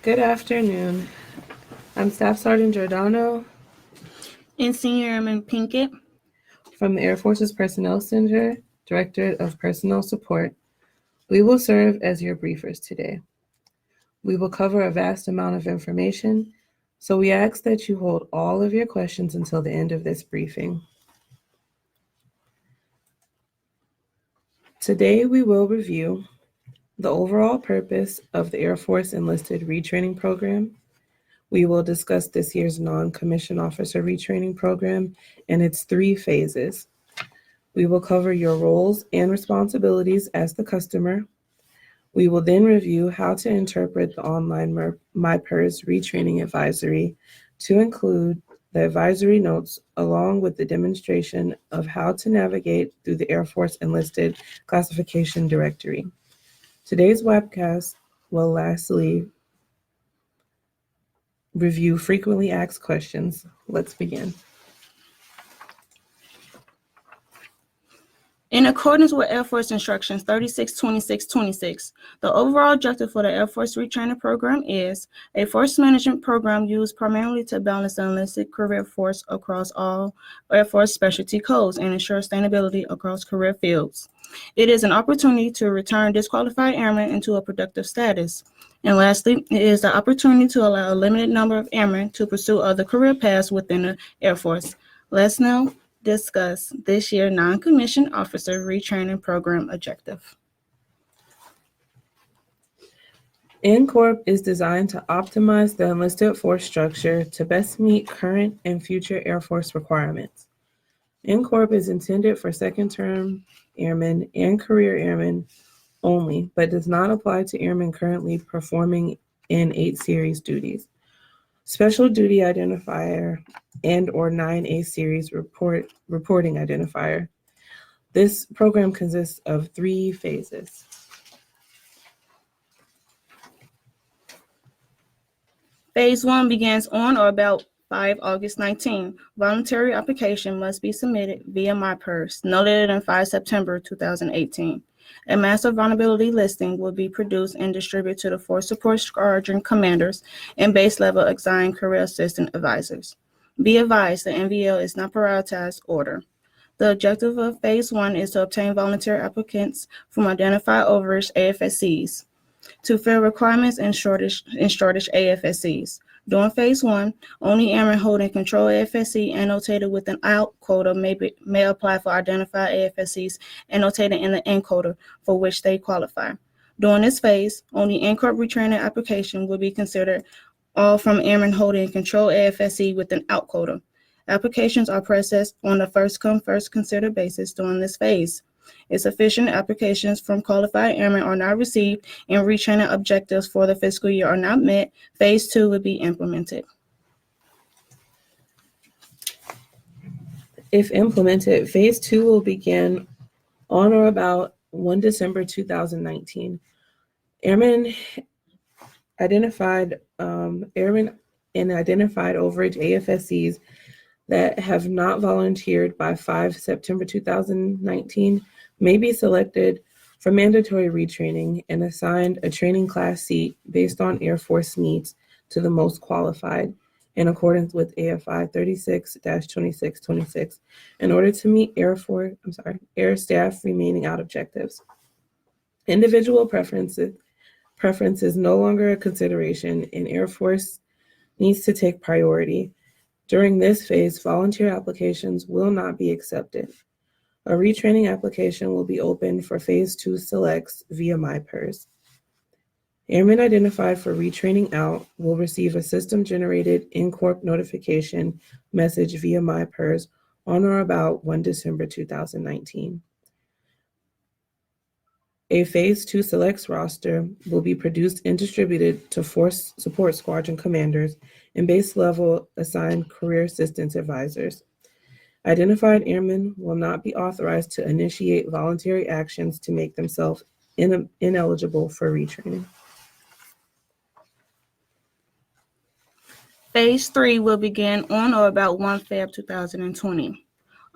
Good afternoon. I'm Staff Sergeant Giordano and Senior Airman Pinkett from the Air Force's Personnel Center, Directorate of Personnel Support. We will serve as your briefers today. We will cover a vast amount of information, so we ask that you hold all of your questions until the end of this briefing. Today, we will review the overall purpose of the Air Force Enlisted Retraining Program. We will discuss this year's Non-Commissioned Officer Retraining Program and its 3 phases. We will cover your roles and responsibilities as the customer. We will then review how to interpret the online myPers Retraining Advisory to include the advisory notes along with the demonstration of how to navigate through the Air Force Enlisted Classification Directory. Today's webcast will lastly review frequently asked questions. Let's begin. In accordance with Air Force Instructions 362626, the overall objective for the Air Force Retraining Program is a force management program used primarily to balance the enlisted career force across all Air Force specialty codes and ensure sustainability across career fields. It is an opportunity to return disqualified airmen into a productive status. And lastly, it is the opportunity to allow a limited number of airmen to pursue other career paths within the Air Force. Let's now discuss this year's Non-Commissioned Officer Retraining Program Objective. NCORP is designed to optimize the enlisted force structure to best meet current and future Air Force requirements. NCORP is intended for second-term airmen and career airmen only, but does not apply to airmen currently performing in 8 series duties. Special Duty Identifier and or 9A Series Reporting Identifier. This program consists of 3 phases. Phase 1 begins on or about 5 August 19. Voluntary application must be submitted via myPers no later than 5 September 2018. A master vulnerability listing will be produced and distributed to the Force Support Squadron commanders and base level assigned career assistant advisors. Be advised, the NVL is not prioritized order. The objective of Phase 1 is to obtain voluntary applicants from identified overage AFSCs to fill requirements in shortage AFSCs. During Phase 1, only airmen holding control AFSC annotated with an out quota may apply for identified AFSCs annotated in the in quota for which they qualify. During this phase, only NCORP retraining application will be considered, all from airmen holding control AFSC with an out quota. Applications are processed on a first-come, first-considered basis during this phase. If sufficient applications from qualified airmen are not received and retraining objectives for the fiscal year are not met, Phase 2 will be implemented. If implemented, Phase 2 will begin on or about 1 December 2019. Airmen identified overage AFSCs that have not volunteered by 5 September 2019 may be selected for mandatory retraining and assigned a training class seat based on Air Force needs to the most qualified in accordance with AFI 36-2626 in order to meet Air Staff remaining out objectives. Individual preference is no longer a consideration, and Air Force needs to take priority. During this phase, volunteer applications will not be accepted. A retraining application will be open for Phase 2 selects via myPers. Airmen identified for retraining out will receive a system-generated NCORP notification message via myPers on or about 1 December 2019. A Phase 2 selects roster will be produced and distributed to Force Support Squadron commanders and base level assigned career assistance advisors. Identified airmen will not be authorized to initiate voluntary actions to make themselves ineligible for retraining. Phase 3 will begin on or about 1 Feb 2020.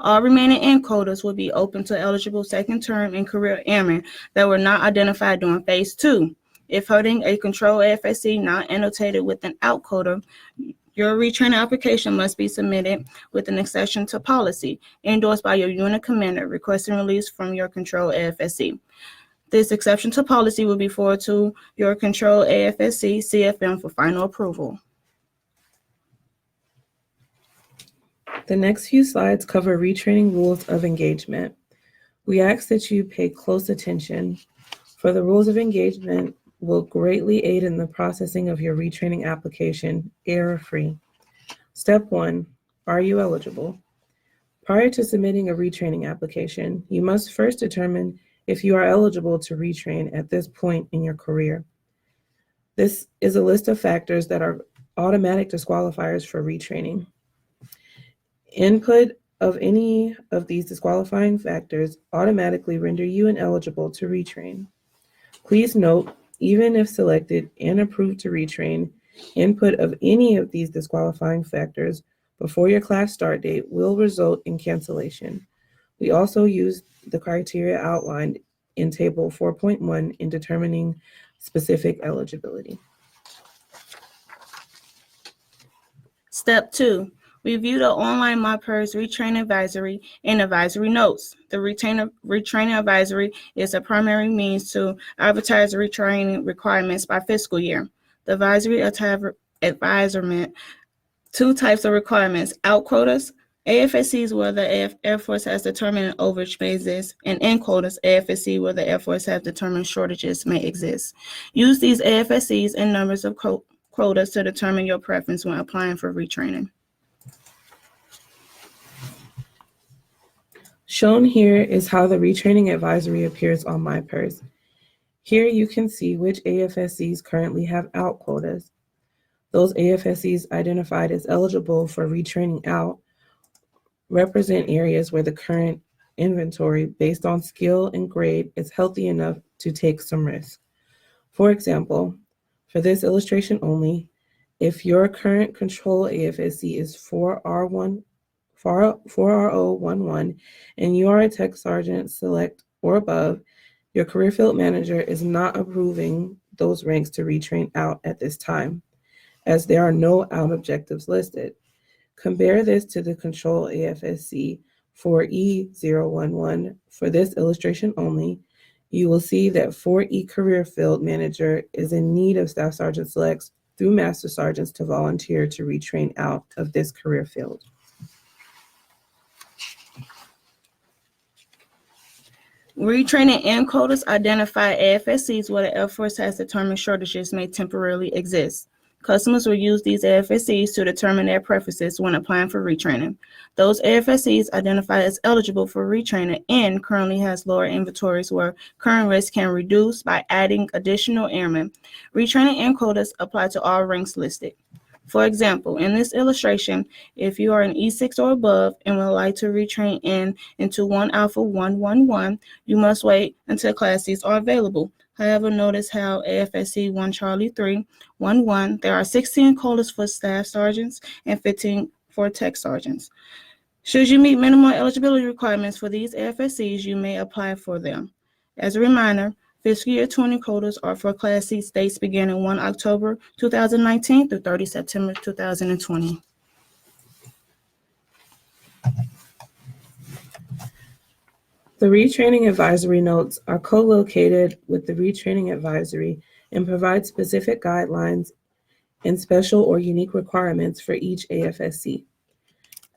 All remaining in quotas will be open to eligible second-term and career airmen that were not identified during Phase 2. If holding a control AFSC not annotated with an out quota, your retraining application must be submitted with an exception to policy endorsed by your unit commander requesting release from your control AFSC. This exception to policy will be forwarded to your control AFSC CFM for final approval. The next few slides cover retraining rules of engagement. We ask that you pay close attention, for the rules of engagement will greatly aid in the processing of your retraining application error-free. Step 1, are you eligible? Prior to submitting a retraining application, you must first determine if you are eligible to retrain at this point in your career. This is a list of factors that are automatic disqualifiers for retraining. Input of any of these disqualifying factors automatically render you ineligible to retrain. Please note, even if selected and approved to retrain, input of any of these disqualifying factors before your class start date will result in cancellation. We also use the criteria outlined in Table 4.1 in determining specific eligibility. Step 2, review the online myPers Retraining Advisory and advisory notes. The Retraining Advisory is a primary means to advertise retraining requirements by fiscal year. The advisory advisement, two types of requirements: out quotas, AFSCs where the Air Force has determined an overage may exist, and in quotas, AFSC where the Air Force has determined shortages may exist. Use these AFSCs and numbers of quotas to determine your preference when applying for retraining. Shown here is how the retraining advisory appears on myPers. Here you can see which AFSCs currently have out quotas. Those AFSCs identified as eligible for retraining out represent areas where the current inventory based on skill and grade is healthy enough to take some risk. For example, for this illustration only, if your current control AFSC is 4RO11 and you are a tech sergeant select or above, your career field manager is not approving those ranks to retrain out at this time, as there are no out objectives listed. Compare this to the control AFSC 4E011. For this illustration only, you will see that 4E career field manager is in need of staff sergeant selects through master sergeants to volunteer to retrain out of this career field. Retraining and quotas identify AFSCs where the Air Force has determined shortages may temporarily exist. Customers will use these AFSCs to determine their preferences when applying for retraining. Those AFSCs identified as eligible for retraining and currently has lower inventories where current risk can reduce by adding additional airmen. Retraining and quotas apply to all ranks listed. For example, in this illustration, if you are an E6 or above and would like to retrain into 1 Alpha 111, you must wait until class seats are available. However, notice how AFSC 1 Charlie 3 11, there are 16 quotas for staff sergeants and 15 for tech sergeants. Should you meet minimum eligibility requirements for these AFSCs, you may apply for them. As a reminder, fiscal year 20 quotas are for class seat dates beginning 1 October 2019 through 30 September 2020. The retraining advisory notes are co-located with the retraining advisory and provide specific guidelines and special or unique requirements for each AFSC.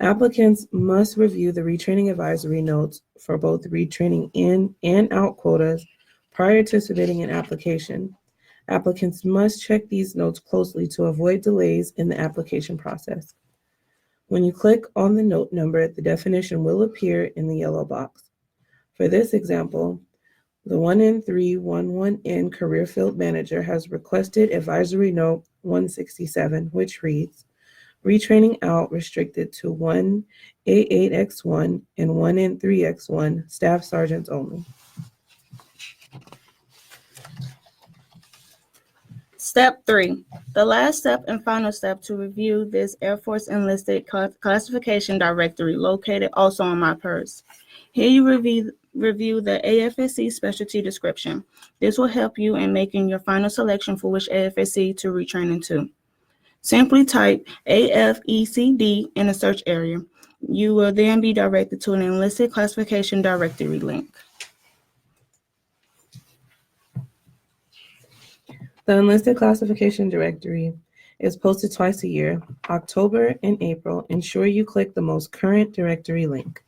Applicants must review the retraining advisory notes for both retraining in and out quotas prior to submitting an application. Applicants must check these notes closely to avoid delays in the application process. When you click on the note number, the definition will appear in the yellow box. For this example, the 1N311N Career Field Manager has requested Advisory Note 167, which reads, retraining out restricted to 1A8X1 and 1N3X1 Staff Sergeants only. Step 3, the last step and final step to review this Air Force Enlisted classification directory located also on myPers. Here you review review the AFSC specialty description. This will help you in making your final selection for which AFSC to retrain into. Simply type AFECD in the search area. You will then be directed to an enlisted classification directory link. The Enlisted Classification Directory is posted twice a year, October and April. Ensure you click the most current directory link.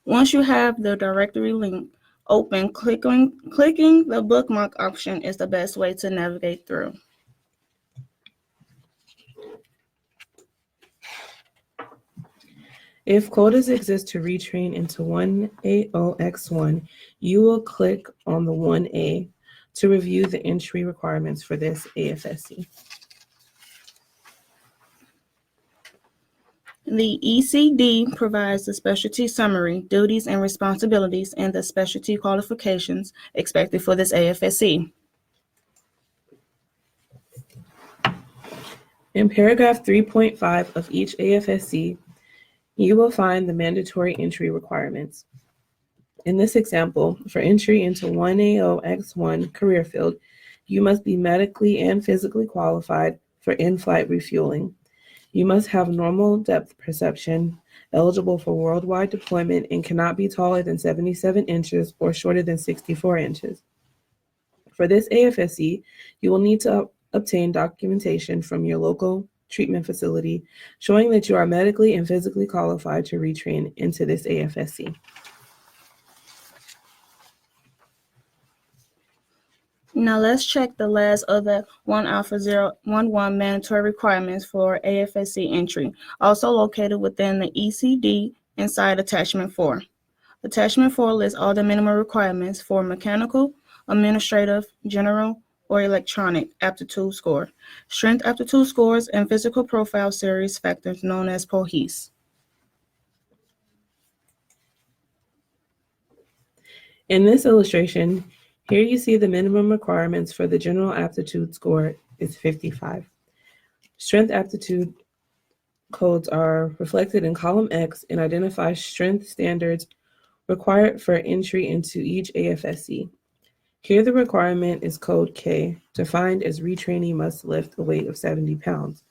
Once you have the directory link open, clicking the bookmark option is the best way to navigate through. If quotas exist to retrain into 1AOX1, you will click on the 1A to review the entry requirements for this AFSC. The ECD provides the specialty summary, duties and responsibilities, and the specialty qualifications expected for this AFSC. In paragraph 3.5 of each AFSC, you will find the mandatory entry requirements. In this example, for entry into 1AOX1 career field, you must be medically and physically qualified for in-flight refueling. You must have normal depth perception, eligible for worldwide deployment, and cannot be taller than 77 inches or shorter than 64 inches. For this AFSC, you will need to obtain documentation from your local treatment facility showing that you are medically and physically qualified to retrain into this AFSC. Now let's check the last of the 1 Alpha 011 mandatory requirements for AFSC entry, also located within the ECD inside Attachment 4. Attachment 4 lists all the minimum requirements for mechanical, administrative, general, or electronic aptitude score, strength aptitude scores, and physical profile series factors known as POHES. In this illustration, here you see the minimum requirements for the general aptitude score is 55. Strength aptitude codes are reflected in column X and identify strength standards required for entry into each AFSC. Here the requirement is code K, defined as retrainee must lift a weight of 70 pounds.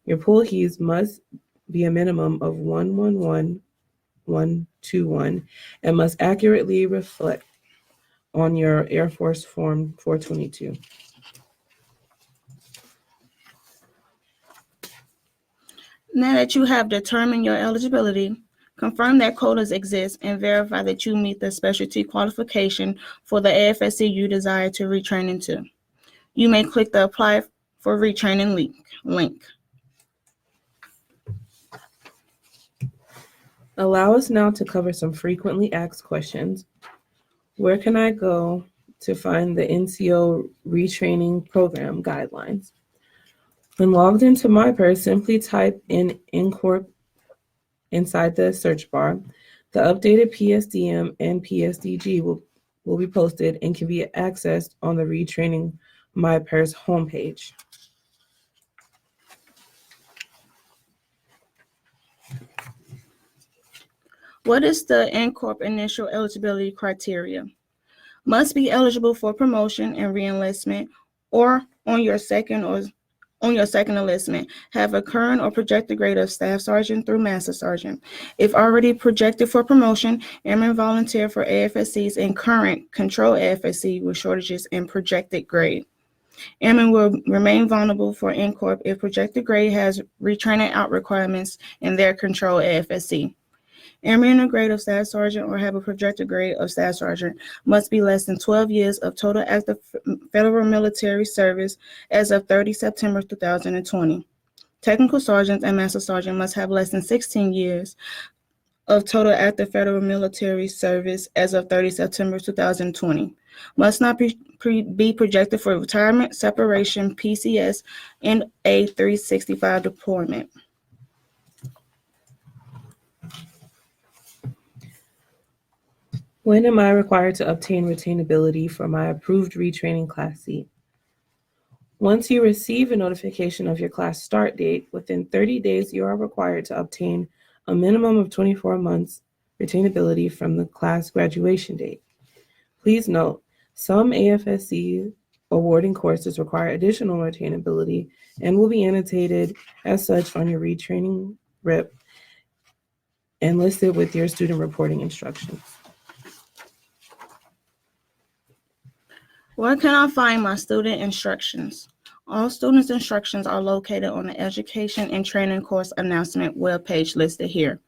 Your POHES must be a minimum of 111121 and must accurately reflect on your Air Force Form 422. Now that you have determined your eligibility, confirm that quotas exist and verify that you meet the specialty qualification for the AFSC you desire to retrain into. You may click the Apply for Retraining link. Allow us now to cover some frequently asked questions. Where can I go to find the NCO Retraining Program guidelines? When logged into myPers, simply type in NCORP inside the search bar. The updated PSDM and PSDG will be posted and can be accessed on the Retraining myPers homepage. What is the NCORP initial eligibility criteria? Must be eligible for promotion and reenlistment, or on your second enlistment, have a current or projected grade of Staff Sergeant through Master Sergeant. If already projected for promotion, Airmen volunteer for AFSCs and current control AFSC with shortages in projected grade. Airmen will remain vulnerable for NCORP if projected grade has retraining out requirements in their control AFSC. Airmen in a grade of Staff Sergeant or have a projected grade of Staff Sergeant must be less than 12 years of total active federal military service as of 30 September 2020. Technical Sergeants and Master Sergeant must have less than 16 years of total active federal military service as of 30 September 2020. Must not be projected for retirement, separation, PCS, and a 365 deployment. When am I required to obtain retainability for my approved retraining class seat? Once you receive a notification of your class start date, within 30 days, you are required to obtain a minimum of 24 months retainability from the class graduation date. Please note, some AFSC awarding courses require additional retainability and will be annotated as such on your retraining rep and listed with your student reporting instructions. Where can I find my student instructions? All students' instructions are located on the Education and Training Course Announcement webpage listed here.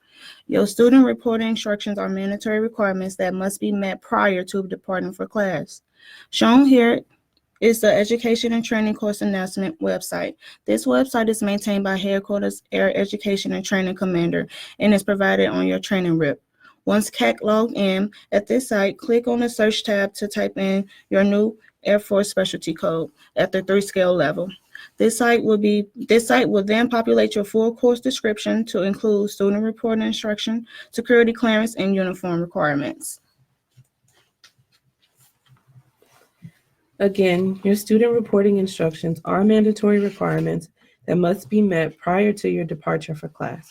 Your student reporting instructions are mandatory requirements that must be met prior to departing for class. Shown here is the Education and Training Course Announcement website. This website is maintained by Headquarters Air Education and Training Commander and is provided on your training rep. Once CAC logged in at this site, click on the search tab to type in your new Air Force specialty code at the 3-scale level. This site will then populate your full course description to include student reporting instruction, security clearance, and uniform requirements. Again, your student reporting instructions are mandatory requirements that must be met prior to your departure for class.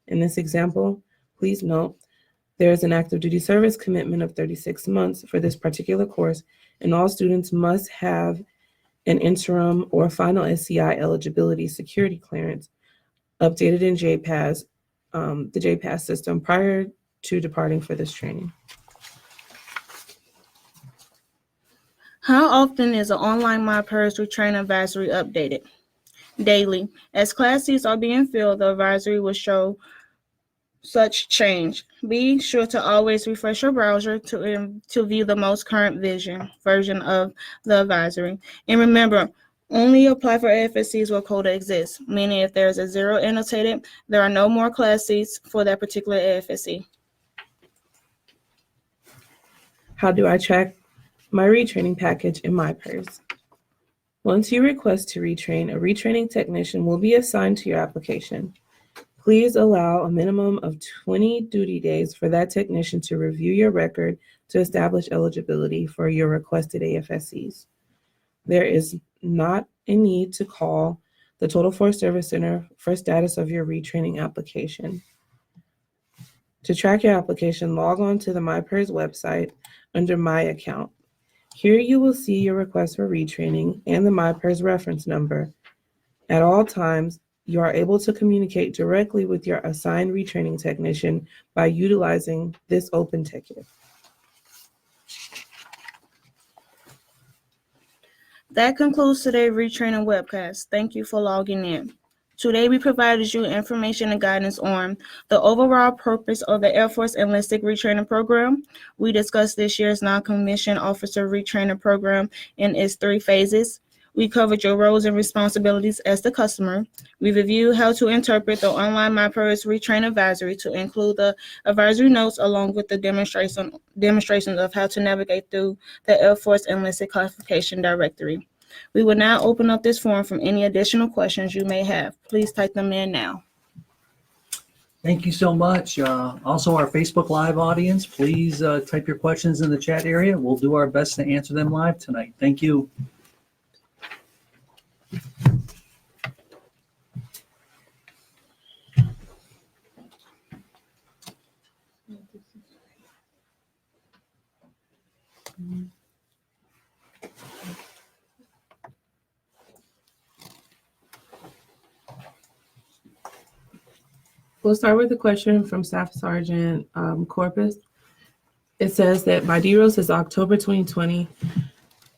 In this example, please note, there is an active duty service commitment of 36 months for this particular course, and all students must have an interim or final SCI eligibility security clearance updated in JPAS, the JPAS system, prior to departing for this training. How often is an online myPers Retraining Advisory updated? Daily. As class seats are being filled, the advisory will show such change. Be sure to always refresh your browser to view the most current version of the advisory. And remember, only apply for AFSCs where quota exists, meaning if there's a 0 annotated, there are no more class seats for that particular AFSC. How do I track my retraining package in myPers? Once you request to retrain, a retraining technician will be assigned to your application. Please allow a minimum of 20 duty days for that technician to review your record to establish eligibility for your requested AFSCs. There is not a need to call the Total Force Service Center for status of your retraining application. To track your application, log on to the myPers website under My Account. Here you will see your request for retraining and the myPers reference number. At all times, you are able to communicate directly with your assigned retraining technician by utilizing this open ticket. That concludes today's retraining webcast. Thank you for logging in. Today, we provided you information and guidance on the overall purpose of the Air Force Enlisted Retraining Program. We discussed this year's Non-Commissioned Officer Retraining Program in its 3 phases. We covered your roles and responsibilities as the customer. We reviewed how to interpret the online myPers Retrain Advisory to include the advisory notes along with the demonstrations of how to navigate through the Air Force Enlisted Classification Directory. We will now open up this forum from any additional questions you may have. Please type them in now. Thank you so much. Also, our Facebook Live audience, please type your questions in the chat area. We'll do our best to answer them live tonight. Thank you. We'll start with a question from Staff Sergeant Corpus. It says that my DROS is October 2020,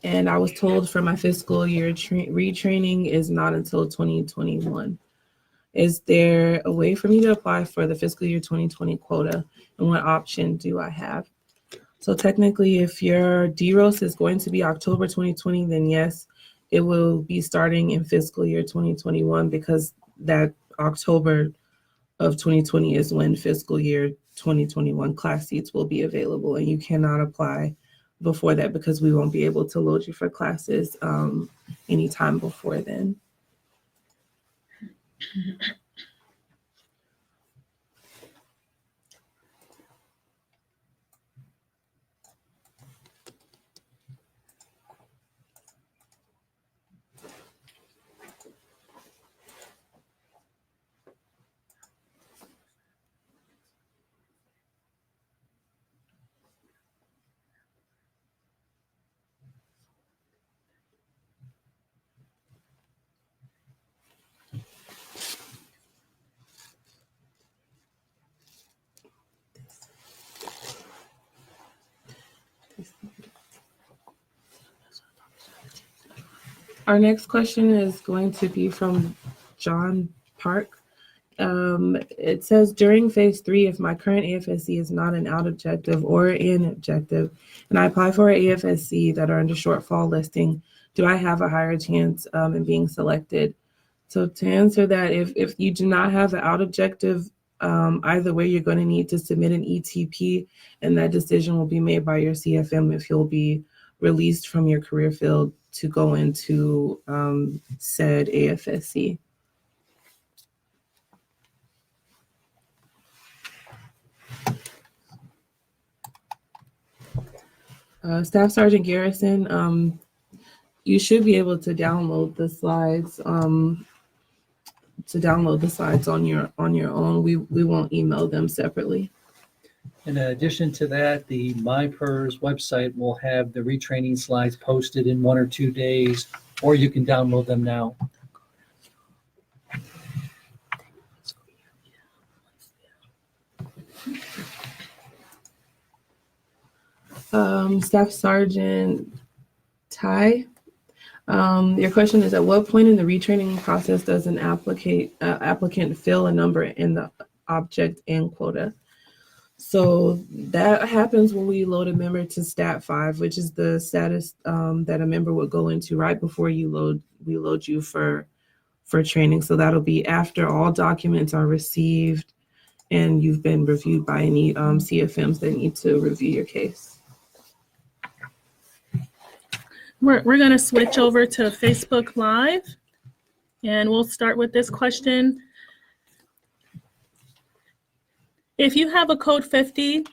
and I was told for my fiscal year retraining is not until 2021. Is there a way for me to apply for the fiscal year 2020 quota, and what option do I have? So technically, if your DROS is going to be October 2020, then yes, it will be starting in fiscal year 2021 because that October of 2020 is when fiscal year 2021 class seats will be available, and you cannot apply before that because we won't be able to load you for classes anytime before then. Our next question is going to be from John Park. It says, during phase 3, if my current AFSC is not an out objective or in objective, and I apply for an AFSC that are under shortfall listing, do I have a higher chance in being selected? So to answer that, if you do not have an out objective, either way, you're going to need to submit an ETP, and that decision will be made by your CFM if you'll be released from your career field to go into said AFSC. Staff Sergeant Garrison, you should be able to download the slides. On your own. We won't email them separately. In addition to that, the myPers website will have the retraining slides posted in 1 or 2 days, or you can download them now. Staff Sergeant Ty, your question is, at what point in the retraining process does an applicant fill a number in the object and quota? So that happens when we load a member to Stat 5, which is the status that a member would go into right before we load you for training. So that'll be after all documents are received and you've been reviewed by any CFMs that need to review your case. We're going to switch over to Facebook Live, and we'll start with this question. If you have a Code 50,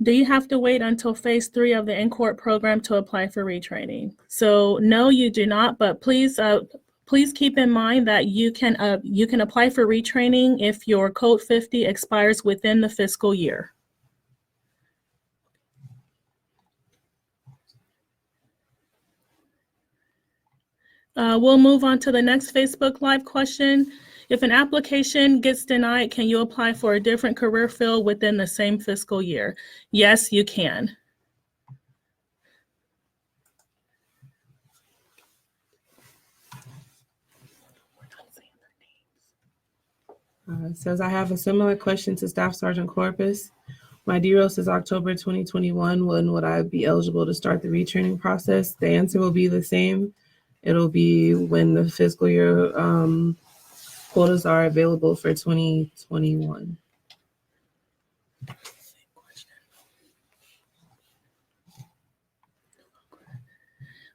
do you have to wait until phase 3 of the NCORP program to apply for retraining? So no, you do not, but please keep in mind that you can apply for retraining if your Code 50 expires within the fiscal year. We'll move on to the next Facebook Live question. If an application gets denied, can you apply for a different career field within the same fiscal year? Yes, you can. It says, I have a similar question to Staff Sergeant Corpus. My DROS is October 2021. When would I be eligible to start the retraining process? The answer will be the same. It'll be when the fiscal year quotas are available for 2021.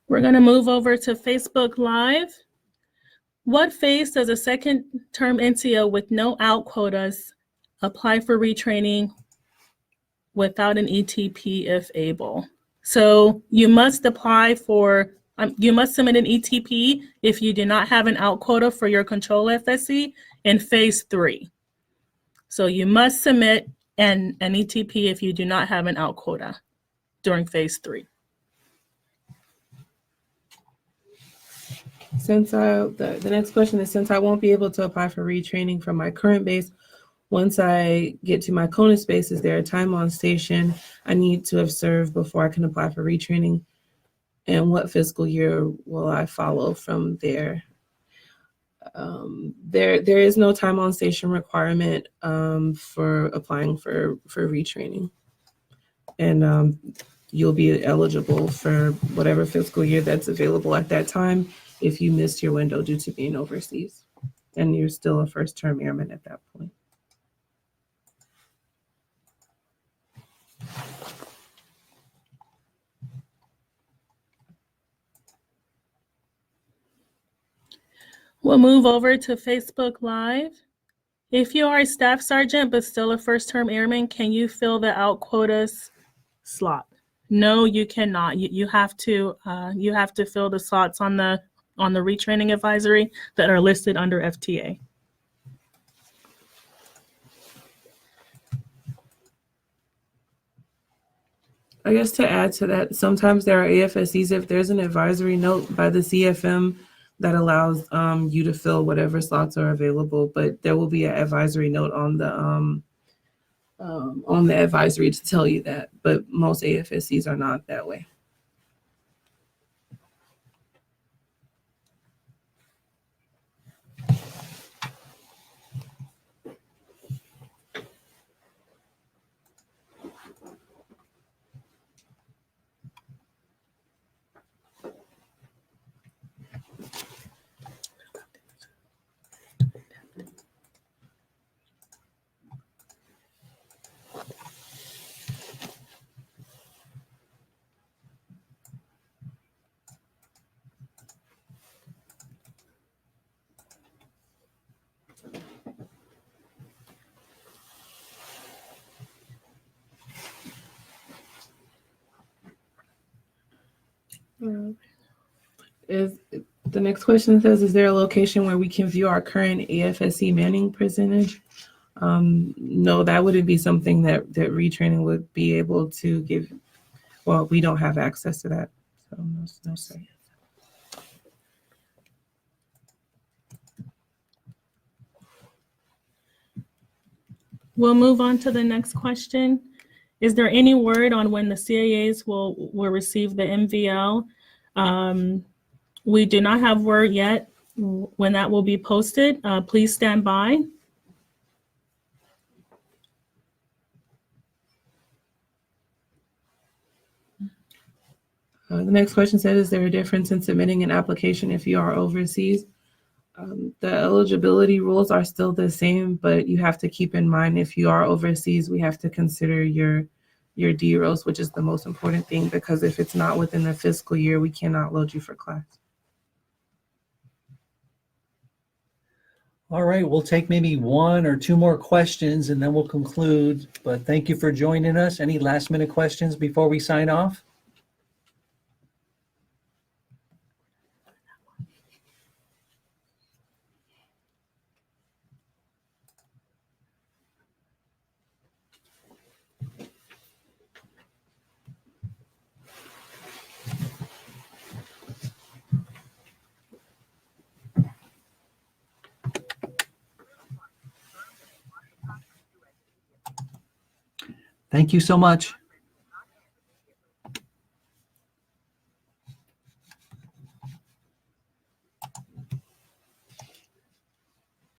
We're going to move over to Facebook Live. What phase does a second-term NCO with no out quotas apply for retraining without an ETP if able? So you must apply for you must submit an ETP if you do not have an out quota for your control FSC in phase 3. So you must submit an ETP if you do not have an out quota during phase 3. Since the next question is, since I won't be able to apply for retraining from my current base, once I get to my CONUS base, is there a time on station I need to have served before I can apply for retraining? And what fiscal year will I follow from there? There is no time on station requirement for applying for retraining. And you'll be eligible for whatever fiscal year that's available at that time if you missed your window due to being overseas. And you're still a first-term airman at that point. We'll move over to Facebook Live. If you are a staff sergeant but still a first-term airman, can you fill the out quotas slot? No, you cannot. You have to fill the slots on the retraining advisory that are listed under FTA. I guess to add to that, sometimes there are AFSCs, if there's an advisory note by the CFM that allows you to fill whatever slots are available, but there will be an advisory note on the advisory to tell you that, but most AFSCs are not that way. Is the next question says, is there a location where we can view our current AFSC manning percentage? No, that wouldn't be something that retraining would be able to give. Well, we don't have access to that. So no sir. We'll move on to the next question. Is there any word on when the CAAs will receive the MVL? We do not have word yet when that will be posted. Please stand by. The next question said, is there a difference in submitting an application if you are overseas? The eligibility rules are still the same, but you have to keep in mind if you are overseas, we have to consider your DROs, which is the most important thing, because if it's not within the fiscal year, we cannot load you for class. All right, we'll take maybe one or two more questions and then we'll conclude. But thank you for joining us. Any last minute questions before we sign off? Thank you so much.